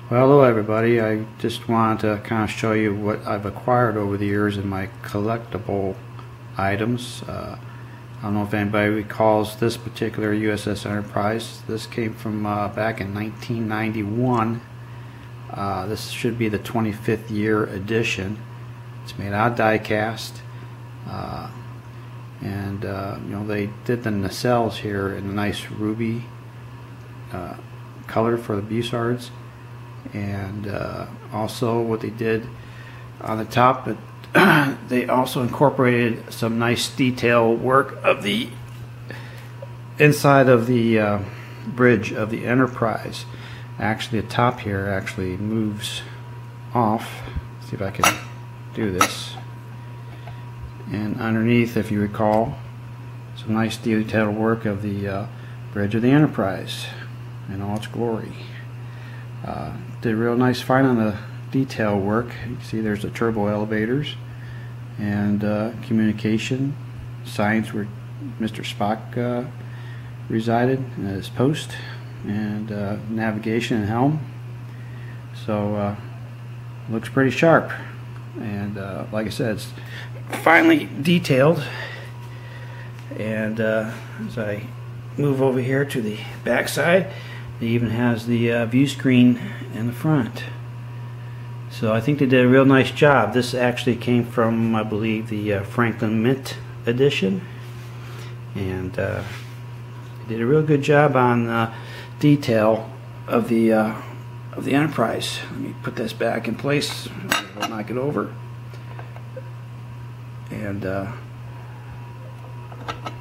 Well, hello everybody. I just wanted to kind of show you what I've acquired over the years in my collectible items. I don't know if anybody recalls this particular USS Enterprise. This came from back in 1991. This should be the 25th year edition. It's made out of die cast. And you know, they did the nacelles here in a nice ruby color for the bussards. And also what they did on the top, they also incorporated some nice detail work of the inside of the bridge of the Enterprise. Actually, the top here actually moves off. Let's see if I can do this. And underneath, if you recall, some nice detailed work of the bridge of the Enterprise in all its glory. Did a real nice find on the detail work. You can see there's the turbo elevators and communication signs where Mr. Spock resided in his post, and navigation and helm. So looks pretty sharp, and like I said, it's finely detailed. And as I move over here to the back side, it even has the view screen in the front. So I think they did a real nice job. This actually came from, I believe, the Franklin Mint edition, and they did a real good job on detail of the Enterprise. Let me put this back in place. I'll knock it over. And like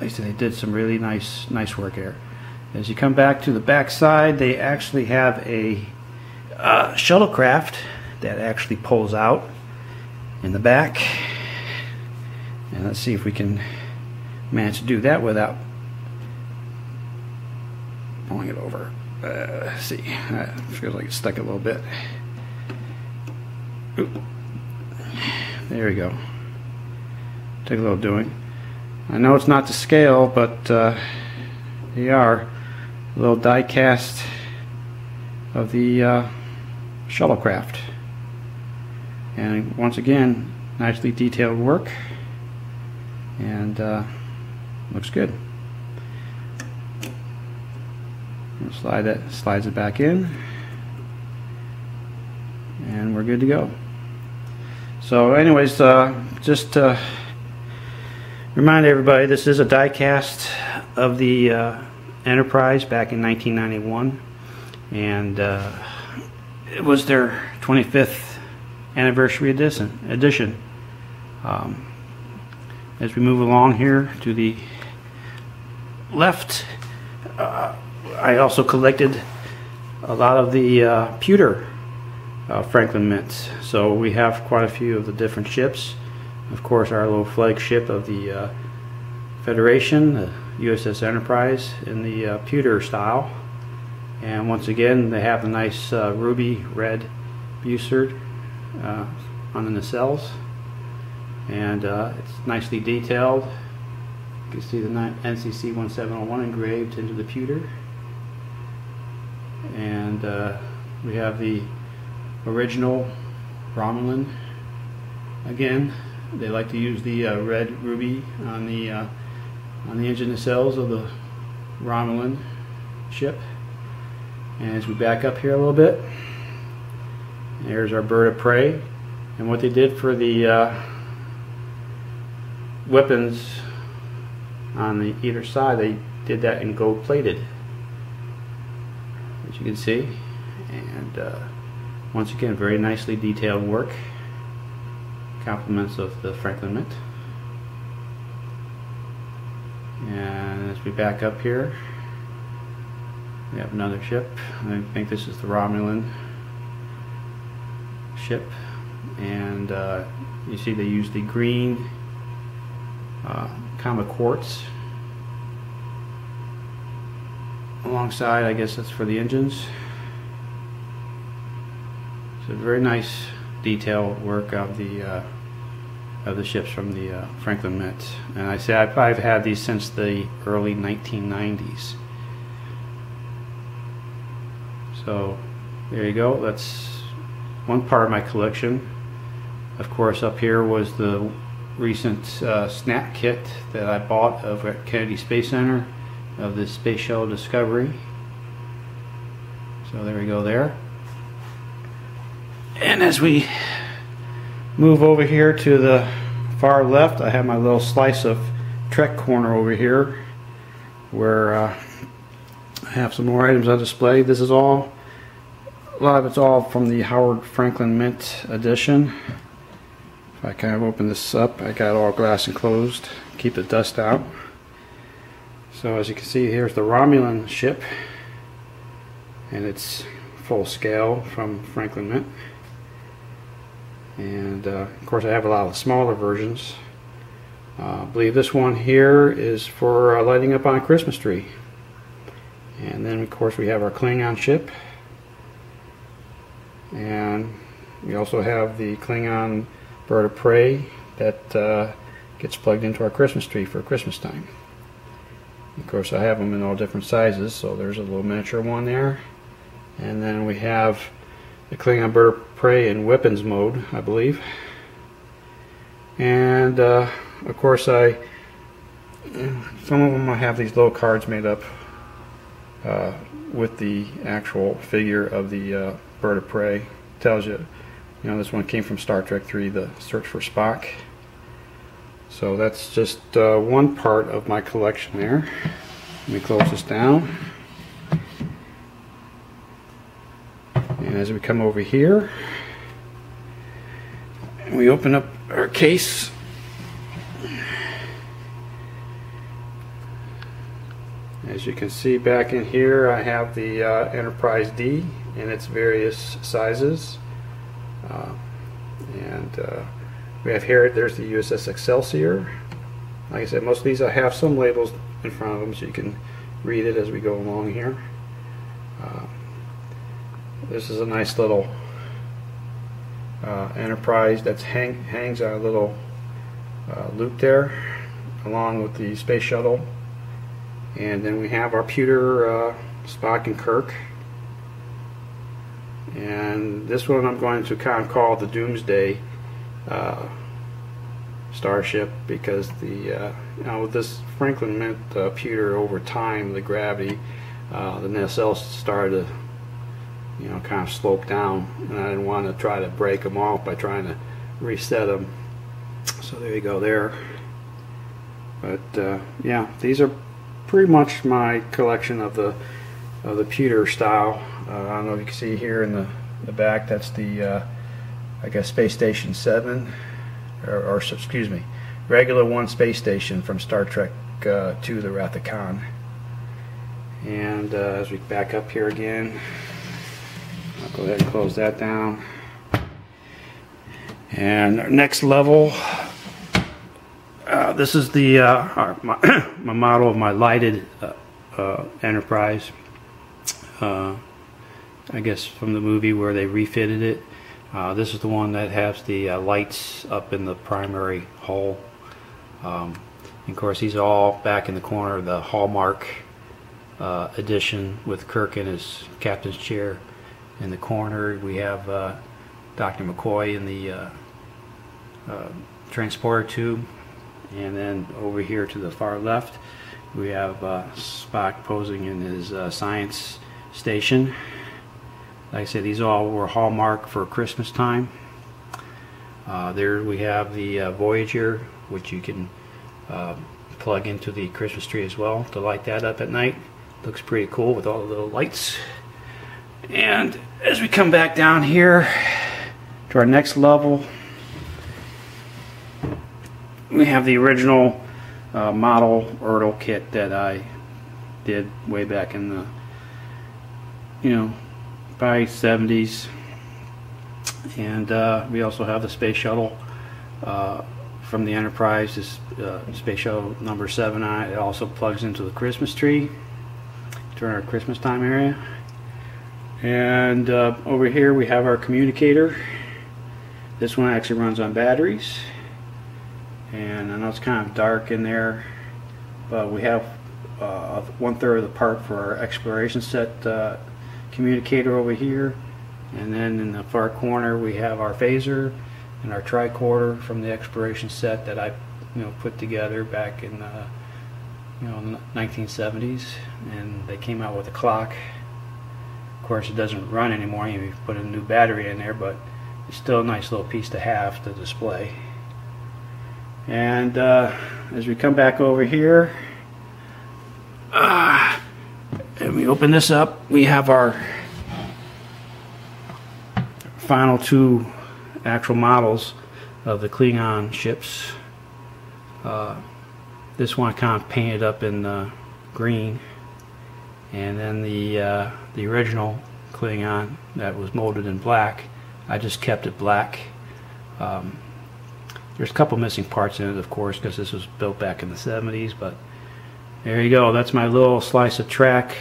I said, they did some really nice work here. As you come back to the back side, they actually have a shuttlecraft that actually pulls out in the back. And let's see if we can manage to do that without pulling it over. Let's see. Feels like it's stuck a little bit. Oop. There we go. Take a little doing. I know it's not to scale, but they are a little die cast of the shuttlecraft. And once again, nicely detailed work, and looks good. Slides it back in, and we're good to go. So anyways, just to remind everybody, this is a die cast of the Enterprise back in 1991, and it was their 25th anniversary edition. As we move along here to the left, I also collected a lot of the pewter Franklin Mints. So we have quite a few of the different ships. Of course, our little flagship of the Federation, the USS Enterprise, in the pewter style. And once again, they have a nice ruby red bussard on the nacelles, and it's nicely detailed. You can see the NCC 1701 engraved into the pewter. And we have the original Romulan. Again, they like to use the red ruby on the engine nacelles of the Romulan ship. And as we back up here a little bit, there's our bird of prey. And what they did for the weapons on either side, they did that in gold plated, as you can see. And once again, very nicely detailed work. Compliments of the Franklin Mint. And as we back up here, we have another ship. I think this is the Romulan ship, and you see they use the green common quartz alongside. I guess that's for the engines. So very nice detail work of the ships from the Franklin Mint. And I say I've had these since the early 1990s. So there you go. That's one part of my collection. Of course, up here was the recent snap kit that I bought over at Kennedy Space Center of the Space Shuttle Discovery. So there we go there. And as we move over here to the far left, I have my little slice of Trek corner over here where I have some more items on display. This is all, a lot of it's all from the Howard Franklin Mint edition. If I kind of open this up, I got it all glass enclosed, keep the dust out. So as you can see, here's the Romulan ship, and it's full scale from Franklin Mint. And of course I have a lot of smaller versions. I believe this one here is for lighting up on a Christmas tree. And then of course we have our Klingon ship, and we also have the Klingon bird of prey that gets plugged into our Christmas tree for Christmas time. Of course I have them in all different sizes, so there's a little miniature one there. And then we have the Klingon bird of prey in weapons mode, I believe. And of course some of them I have these little cards made up with the actual figure of the bird of prey. Tells you, you know, this one came from Star Trek 3, the Search for Spock. So that's just one part of my collection there. Let me close this down. And as we come over here, and we open up our case, as you can see back in here, I have the Enterprise D in its various sizes. We have here, there's the USS Excelsior. Like I said, most of these I have some labels in front of them so you can read it as we go along here. This is a nice little Enterprise that hangs on a little loop there, along with the space shuttle. And then we have our pewter Spock and Kirk. And this one I'm going to kind of call the Doomsday starship, because the you know, with this Franklin Mint pewter, over time, the gravity, the nacelles started to, you know, kind of slope down, and I didn't want to try to break them off by trying to reset them. So there you go there. But yeah, these are pretty much my collection of the pewter style. I don't know if you can see here in the back, that's the I guess Space Station 7, or excuse me, Regular 1 space station from Star Trek 2, the Wrath of Khan. And as we back up here again, I'll go ahead and close that down. And our next level, this is the my model of my lighted Enterprise. I guess from the movie where they refitted it. This is the one that has the lights up in the primary hull. And of course, these are all back in the corner of the Hallmark edition, with Kirk in his captain's chair. In the corner, we have Dr. McCoy in the transporter tube. And then over here to the far left, we have Spock posing in his science station. Like I said, these all were Hallmark for Christmas time. There we have the Voyager, which you can plug into the Christmas tree as well to light that up at night. Looks pretty cool with all the little lights. And as we come back down here to our next level, we have the original model Ertl kit that I did way back in the, you know, by 70s. And we also have the space shuttle from the Enterprise, this space shuttle number 7. It also plugs into the Christmas tree during our Christmas time area. And over here we have our communicator. This one actually runs on batteries, and I know it's kind of dark in there, but we have 1/3 of the part for our exploration set communicator over here, And then in the far corner we have our phaser and our tricorder from the exploration set that I put together back in the 1970s, and they came out with a clock. Of course it doesn't run anymore, you put a new battery in there, but it's still a nice little piece to have to display. And as we come back over here and we open this up, we have our final two actual models of the Klingon ships. This one kind of painted up in green, and then the original Klingon that was molded in black, I just kept it black. There's a couple missing parts in it, of course, because this was built back in the 70s, but there you go. That's my little slice of Trek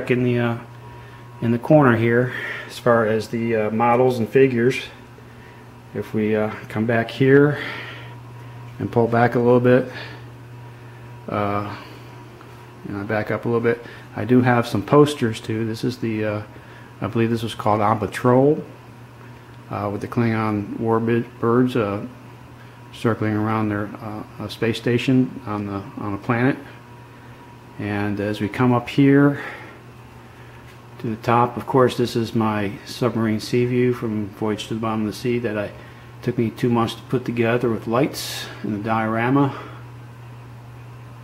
in the corner here as far as the models and figures. If we come back here and pull back a little bit, back up a little bit, I do have some posters too. This is the I believe this was called On Patrol, with the Klingon warbirds circling around their space station on a planet. And as we come up here to the top, of course, this is my submarine sea view from Voyage to the Bottom of the Sea that took me 2 months to put together with lights and the diorama.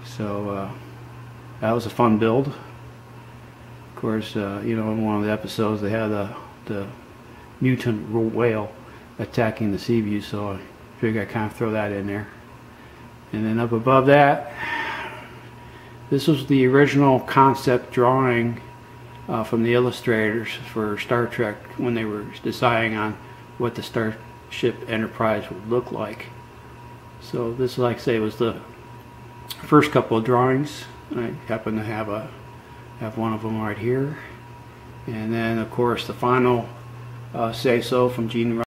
So that was a fun build. Of course, in one of the episodes they had the mutant whale attacking the sea view, so I figured I'd kind of throw that in there. And then up above that, this was the original concept drawing from the illustrators for Star Trek when they were deciding on what the Starship Enterprise would look like. So this, like I say, was the first couple of drawings. I happen to have one of them right here. And then, of course, the final say-so from Gene